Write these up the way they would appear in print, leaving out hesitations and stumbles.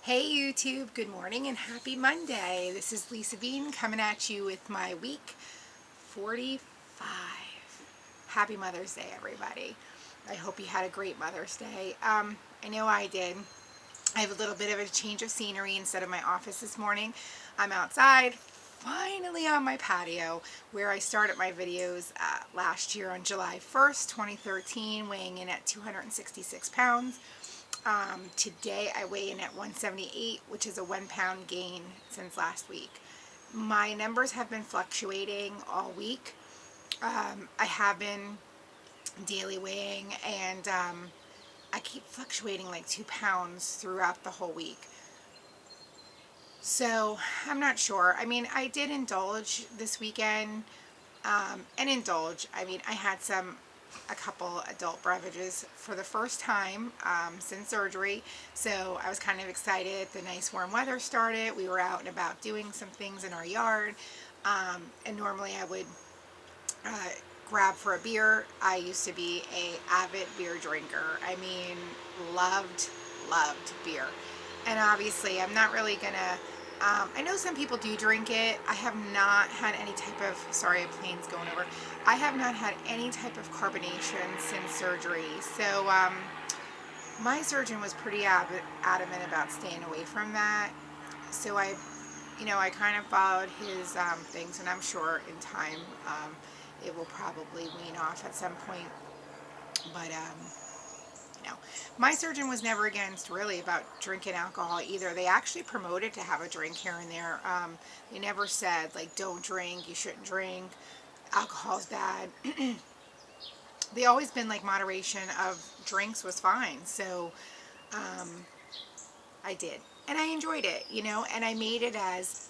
Hey YouTube, good morning and happy Monday. This is Lisa Bean coming at you with my week 45. Happy Mother's Day, everybody. I hope you had a great Mother's Day. I know I did. I have a little bit of a change of scenery instead of my office this morning. I'm outside, finally on my patio, where I started my videos last year on July 1st, 2013, weighing in at 266 pounds. Today I weigh in at 178, which is a 1 pound gain since last week. My numbers have been fluctuating all week. I have been daily weighing, and I keep fluctuating like 2 pounds throughout the whole week. So I'm not sure. I mean, I did indulge this weekend, and I mean, I had a couple adult beverages for the first time since surgery, so I was kind of excited. The nice warm weather started. We were out and about doing some things in our yard, and normally I would grab for a beer. I used to be a avid beer drinker. I mean, loved beer. And obviously I'm not really gonna, I know some people do drink it. I have not had any type of, sorry, a plane's going over. I have not had any type of carbonation since surgery. So my surgeon was pretty adamant about staying away from that. So I kind of followed his things, and I'm sure in time it will probably wean off at some point. But my surgeon was never against really about drinking alcohol either. They actually promoted to have a drink here and there. They never said like don't drink, you shouldn't drink, alcohol's bad. They always been like moderation of drinks was fine. So I did, and I enjoyed it, and I made it as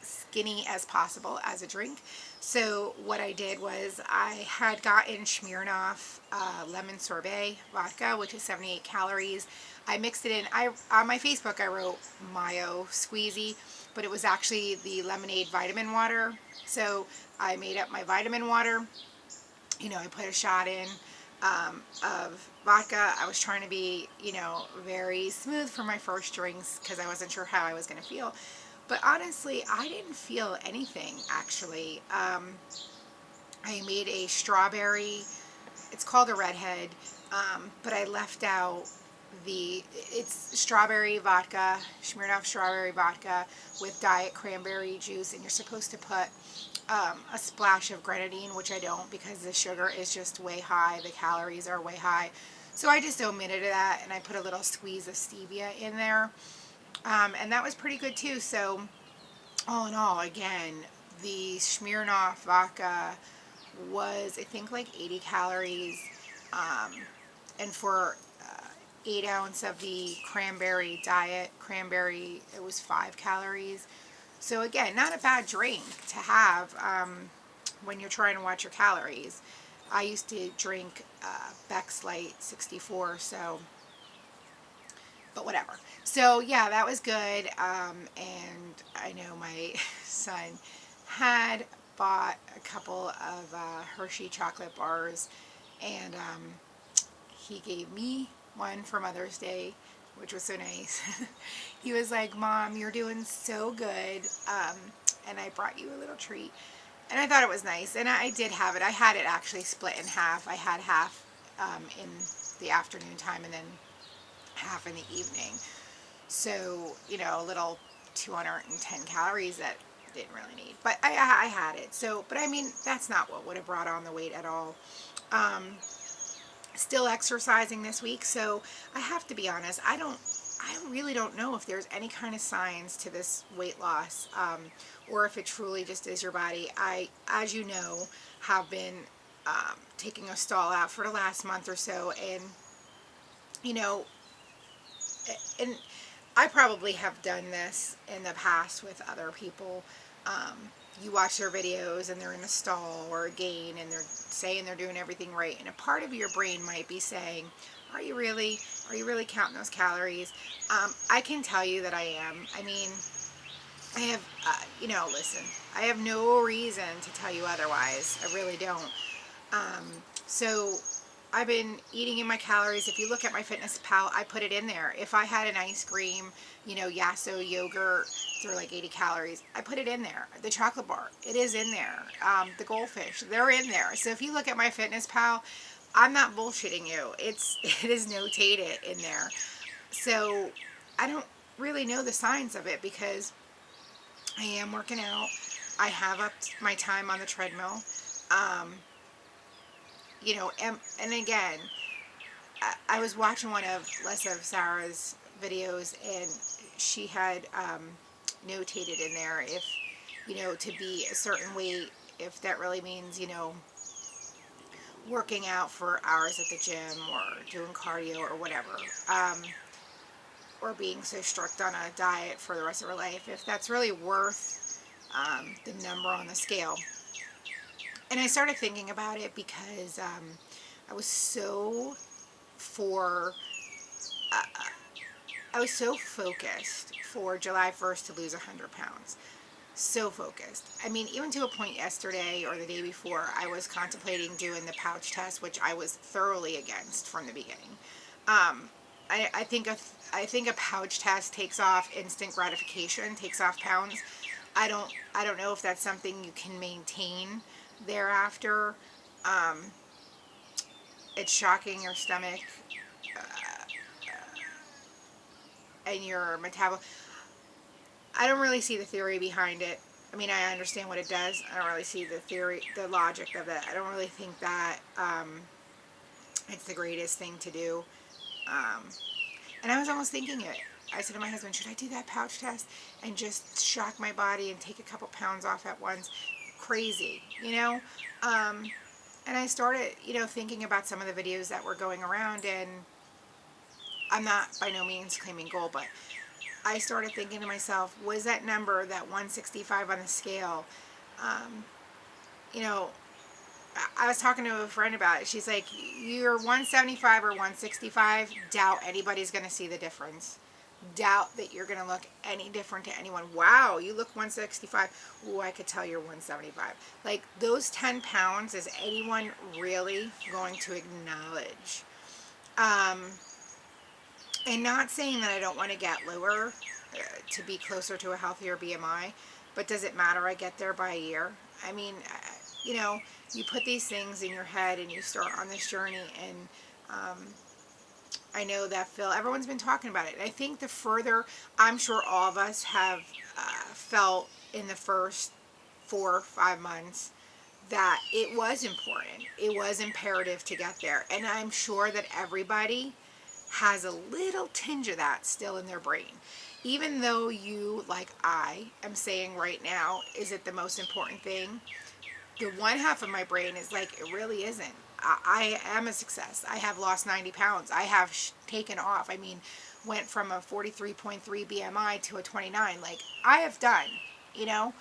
skinny as possible as a drink. So what I did was I had gotten Smirnoff lemon sorbet vodka, which is 78 calories. I mixed it in. On my Facebook I wrote Mayo Squeezy, but it was actually the lemonade vitamin water. So I made up my vitamin water. I put a shot in of vodka. I was trying to be, very smooth for my first drinks because I wasn't sure how I was going to feel. But honestly, I didn't feel anything, actually. I made a strawberry, it's called a redhead, but I left out it's strawberry vodka, Smirnoff strawberry vodka with diet cranberry juice, and you're supposed to put a splash of grenadine, which I don't because the sugar is just way high, the calories are way high. So I just omitted that, and I put a little squeeze of stevia in there. And that was pretty good too. So all in all, again, the Smirnoff vodka was, I think, like 80 calories. And for 8 ounce of the diet cranberry, it was 5 calories. So again, not a bad drink to have when you're trying to watch your calories. I used to drink Beck's Light 64, so, but whatever. So yeah, that was good. And I know my son had bought a couple of Hershey chocolate bars, and he gave me one for Mother's Day, which was so nice. He was like, "Mom, you're doing so good, and I brought you a little treat." And I thought it was nice, and I did have it. I had it actually split in half. I had half in the afternoon time and then half in the evening. So, a little 210 calories that I didn't really need. But I had it. So, but I mean, that's not what would have brought on the weight at all. Still exercising this week, so I have to be honest, I really don't know if there's any kind of signs to this weight loss, or if it truly just is your body. I, as you know, have been taking a stall out for the last month or so, and and I probably have done this in the past with other people. You watch their videos and they're in a stall or a gain, and they're saying they're doing everything right, and a part of your brain might be saying, are you really counting those calories? I can tell you that I am. I mean, I have, listen, I have no reason to tell you otherwise. I really don't. So I've been eating in my calories. If you look at my Fitness Pal, I put it in there. If I had an ice cream, you know, Yasso yogurt, they're like 80 calories. I put it in there. The chocolate bar, it is in there. The goldfish, they're in there. So if you look at my Fitness Pal, I'm not bullshitting you. It is notated in there. So I don't really know the signs of it because I am working out. I have upped my time on the treadmill. Um, you know, and again, I was watching one of Sarah's videos, and she had notated in there if, you know, to be a certain weight, if that really means, you know, working out for hours at the gym or doing cardio or whatever, or being so strict on a diet for the rest of her life, if that's really worth the number on the scale. And I started thinking about it because I was so for I was so focused for July 1st to lose 100 pounds. So focused. I mean, even to a point yesterday or the day before, I was contemplating doing the pouch test, which I was thoroughly against from the beginning. I think a pouch test takes off instant gratification, takes off pounds. I don't know if that's something you can maintain thereafter. Um, it's shocking your stomach and your metabolism. I don't really see the theory behind it. I mean, I understand what it does. I don't really see the theory, the logic of it. I don't really think that it's the greatest thing to do. Um, and I was almost thinking it. I said to my husband, should I do that pouch test and just shock my body and take a couple pounds off at once? Crazy, you know? And I started, you know, thinking about some of the videos that were going around, and I'm not by no means claiming goal, but I started thinking to myself, was that number, that 165 on the scale, um, you know, I was talking to a friend about it. She's like, you're 175 or 165, doubt anybody's going to see the difference. Doubt that you're going to look any different to anyone. Wow, you look 165. Ooh, I could tell you're 175. Like, those 10 pounds, is anyone really going to acknowledge? And not saying that I don't want to get lower to be closer to a healthier BMI, but does it matter I get there by a year? I mean, you know, you put these things in your head and you start on this journey, and I know that everyone's been talking about it. And I think the further, I'm sure all of us have felt in the first 4 or 5 months that it was important. It was imperative to get there. And I'm sure that everybody has a little tinge of that still in their brain. Even though you, like I am saying right now, is it the most important thing? The one half of my brain is like, it really isn't. I am a success. I have lost 90 pounds. I have taken off. I mean, went from a 43.3 BMI to a 29. Like, I have done, you know.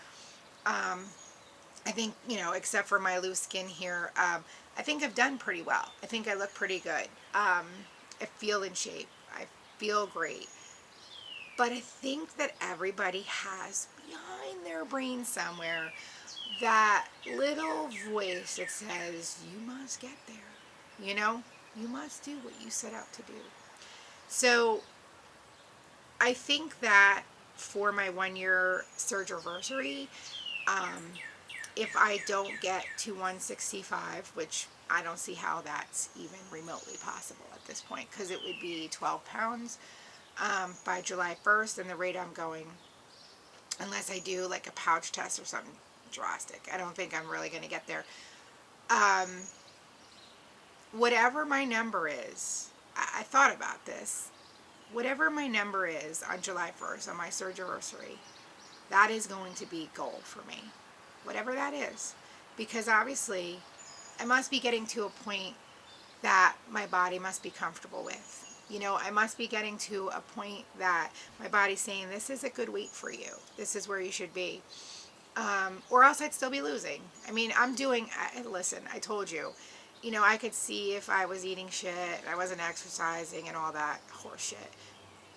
I think, you know, except for my loose skin here, I think I've done pretty well. I think I look pretty good. I feel in shape. I feel great. But I think that everybody has behind their brain somewhere that little voice that says, you must get there. You know, you must do what you set out to do. So I think that for my 1-year surge anniversary, if I don't get to 165, which I don't see how that's even remotely possible at this point, because it would be 12 pounds by July 1st, and the rate I'm going, unless I do like a pouch test or something drastic, I don't think I'm really going to get there. Whatever my number is, I thought about this. Whatever my number is on July 1st, on my surge anniversary, that is going to be goal for me. Whatever that is. Because obviously, I must be getting to a point that my body must be comfortable with. You know, I must be getting to a point that my body's saying, this is a good weight for you. This is where you should be. Or else I'd still be losing. I mean, listen, I told you, you know, I could see if I was eating shit, I wasn't exercising and all that horse shit.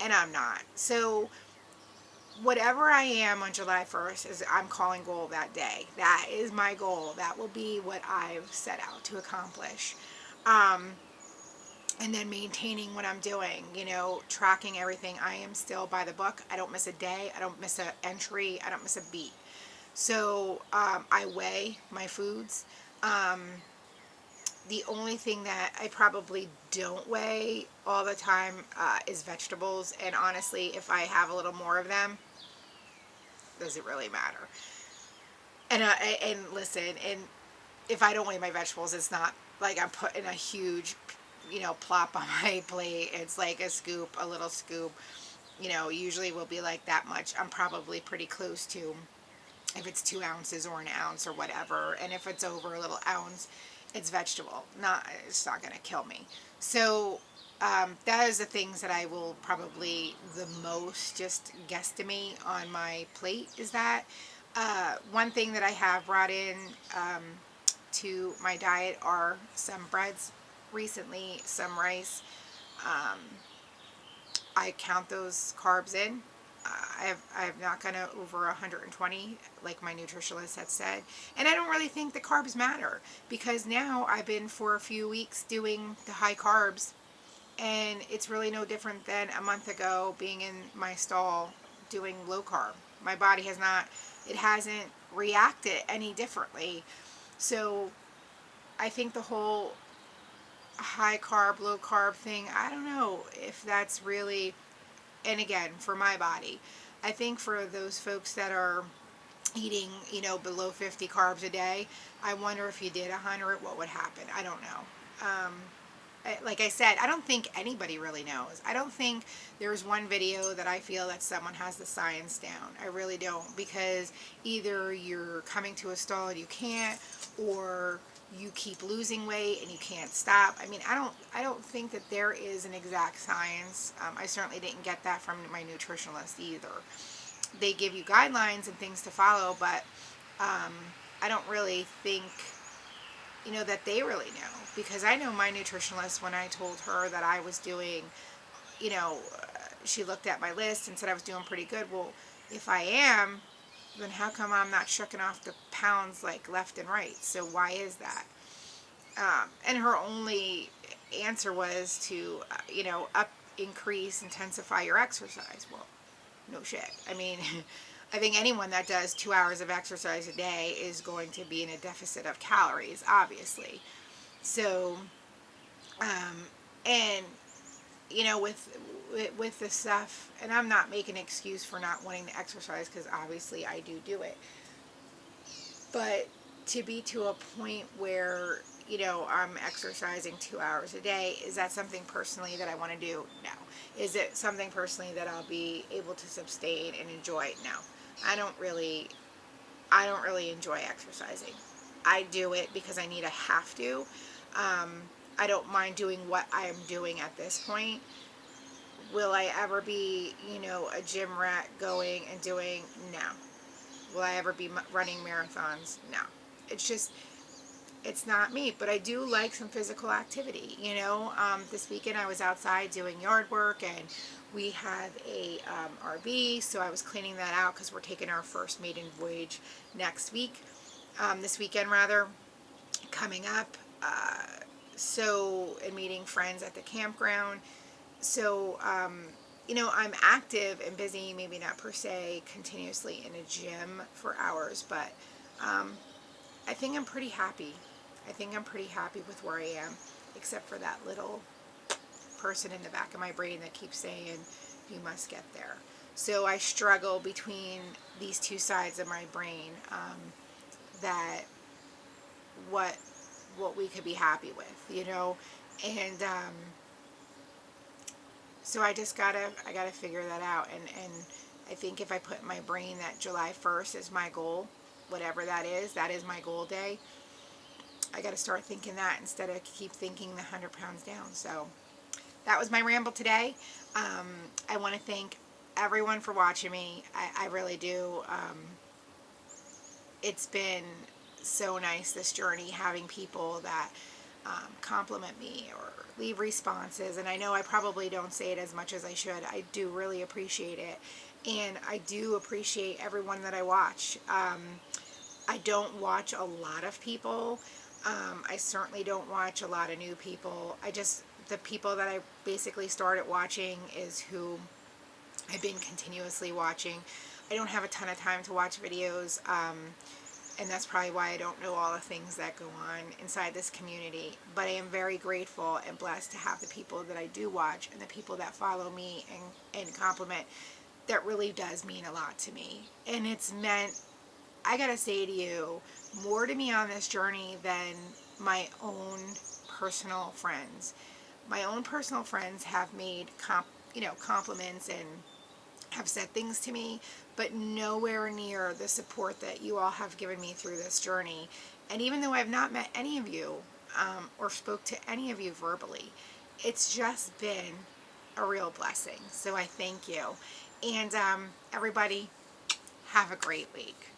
And I'm not. So whatever I am on July 1st is, I'm calling goal that day. That is my goal. That will be what I've set out to accomplish. and then maintaining what I'm doing, you know, tracking everything. I am still by the book. I don't miss a day. I don't miss an entry. I don't miss a beat. So I weigh my foods. Um, the only thing that I probably don't weigh all the time is vegetables. And honestly, if I have a little more of them, does it really matter? And listen, and if I don't weigh my vegetables, it's not like I'm putting a huge, you know, plop on my plate. It's like a scoop, a little scoop. You know, usually will be like that much. I'm probably pretty close to, if it's 2 ounces or an ounce or whatever. And if it's over a little ounce, it's vegetable. It's not going to kill me. So that is the things that I will probably the most just guesstimate on my plate is that. One thing that I have brought in to my diet are some breads recently, some rice. Um, I count those carbs in. I have not gone over 120 like my nutritionist had said. And I don't really think the carbs matter because now I've been for a few weeks doing the high carbs and it's really no different than a month ago being in my stall doing low carb. My body it hasn't reacted any differently. So I think the whole high carb, low carb thing, I don't know if that's really, and again, for my body, I think for those folks that are eating, you know, below 50 carbs a day, I wonder if you did 100, what would happen? I don't know. Like I said, I don't think anybody really knows. I don't think there's one video that I feel that someone has the science down. I really don't, because either you're coming to a stall and you can't, or you keep losing weight and you can't stop. I mean, I don't think that there is an exact science. I certainly didn't get that from my nutritionist either. They give you guidelines and things to follow, but I don't really think, you know, that they really know, because I know my nutritionist, when I told her that I was doing, you know, she looked at my list and said I was doing pretty good. Well, if I am, then how come I'm not shucking off the pounds like left and right? So why is that? And her only answer was to, you know, increase, intensify your exercise. Well, no shit. I mean, I think anyone that does 2 hours of exercise a day is going to be in a deficit of calories, obviously. So, and you know, with the stuff, and I'm not making an excuse for not wanting to exercise because obviously I do it, but to be to a point where, you know, I'm exercising 2 hours a day, is that something personally that I want to do? No. Is it something personally that I'll be able to sustain and enjoy? No. I don't really I don't really enjoy exercising. I do it because I need a have to. I don't mind doing what I am doing at this point. Will I ever be, you know, a gym rat going and doing? No. Will I ever be running marathons? No. It's just, it's not me, but I do like some physical activity. You know, this weekend I was outside doing yard work, and we have a RV, so I was cleaning that out because we're taking our first maiden voyage next week, this weekend rather, coming up. And meeting friends at the campground. So, you know, I'm active and busy, maybe not per se continuously in a gym for hours, but I think I'm pretty happy. I think I'm pretty happy with where I am, except for that little person in the back of my brain that keeps saying, you must get there. So I struggle between these two sides of my brain, that what we could be happy with, you know, and so I gotta figure that out, and I think if I put in my brain that July 1st is my goal, whatever that is my goal day. I got to start thinking that instead of keep thinking the 100 pounds down. So that was my ramble today. I want to thank everyone for watching me. I really do. It's been so nice, this journey, having people that compliment me or leave responses. And I know I probably don't say it as much as I should. I do really appreciate it. And I do appreciate everyone that I watch. I don't watch a lot of people. I certainly don't watch a lot of new people. I just The people that I basically started watching is who I've been continuously watching. I don't have a ton of time to watch videos, and that's probably why I don't know all the things that go on inside this community. But I am very grateful and blessed to have the people that I do watch and the people that follow me and compliment. That really does mean a lot to me. And it's meant, I gotta say to you, more to me on this journey than my own personal friends. My own personal friends have made compliments and have said things to me, but nowhere near the support that you all have given me through this journey. And even though I've not met any of you, or spoke to any of you verbally, it's just been a real blessing. So I thank you. And everybody, have a great week.